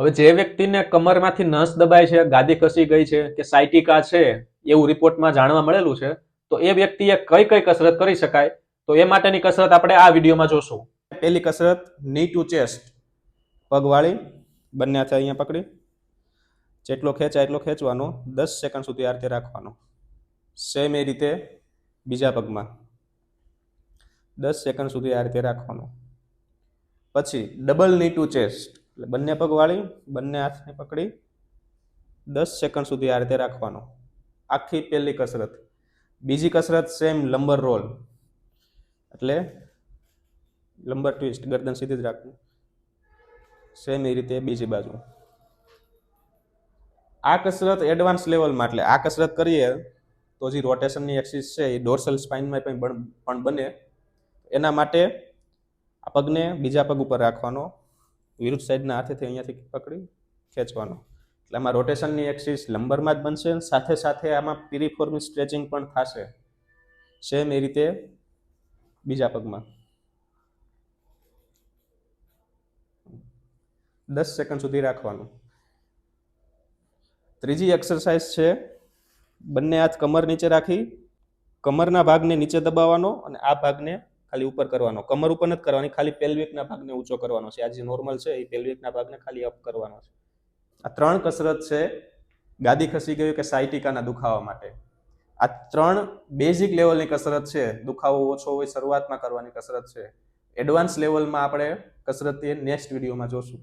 હવે જે વ્યક્તિને કમરમાંથી નસ દબાય છે, ગાદી ખસી ગઈ છે કે સાયટિકા છે એવું રિપોર્ટમાં જાણવા મળેલું છે, તો એ વ્યક્તિએ કઈ કઈ કસરત કરી શકાય, તો એ માટેની કસરત આપણે આ વિડીયોમાં જોશું. પહેલી કસરત ની ટુ ચેસ્ટ, પગ વાળી બંને હાથે અહીંયા પકડી જેટલો ખેંચાય એટલો ખેંચવાનો, 10 સેકન્ડ સુધી આ રીતે રાખવાનો. સેમ એ રીતે બીજા પગમાં 10 સેકન્ડ સુધી આ રીતે રાખવાનો. પછી ડબલ ની ટુ ચેસ્ટ, એટલે બંને પગ વાળી બંને હાથને પકડી 10 સેકન્ડ સુધી આ રીતે રાખવાનો. આખી પહેલી કસરત. બીજી કસરત સેમ લંબર રોલ, એટલે લંબર ટ્વિસ્ટ, ગરદન સીધી જ રાખવું. સેમ એ રીતે બીજી બાજુ. આ કસરત એડવાન્સ લેવલમાં, એટલે આ કસરત કરીએ તો જે રોટેશનની એક્સિસ છે એ ડોર્સલ સ્પાઇનમાં પણ બને. એના માટે આ પગને બીજા પગ ઉપર રાખવાનો, વિરુદ્ધ સાઈડના હાથેથી અહીંયાથી પકડી ખેંચવાનો, એટલે આમાં રોટેશનની એક્સિસ લંબરમાં જ બનશે, સાથે સાથે આમાં પિરિફોર્મી સ્ટ્રેચિંગ પણ થશે. સેમ એ રીતે બીજા પગમાં 10 સેકન્ડ સુધી રાખવાનું. ત્રીજી એક્સરસાઇઝ છે બંને હાથ કમર નીચે રાખી કમરના ભાગને નીચે દબાવવાનો અને આ ભાગને ખાલી ઉપર કરવાનો. કમર ઉપર નથી કરવાની, ખાલી પેલ્વિકના ભાગને ઊંચો કરવાનો છે. આ જે નોર્મલ છે એ પેલ્વિકના ભાગને ખાલી અપ કરવાનો છે. આ 3 કસરત છે ગાદી ખસી ગયું કે સાયટિકાના દુખાવા માટે. આ 3 બેઝિક લેવલની કસરત છે. દુખાવો ઓછો હોય શરૂઆતમાં કરવાની કસરત છે. એડવાન્સ લેવલમાં આપણે કસરત નેક્સ્ટ વિડીયોમાં જોશું.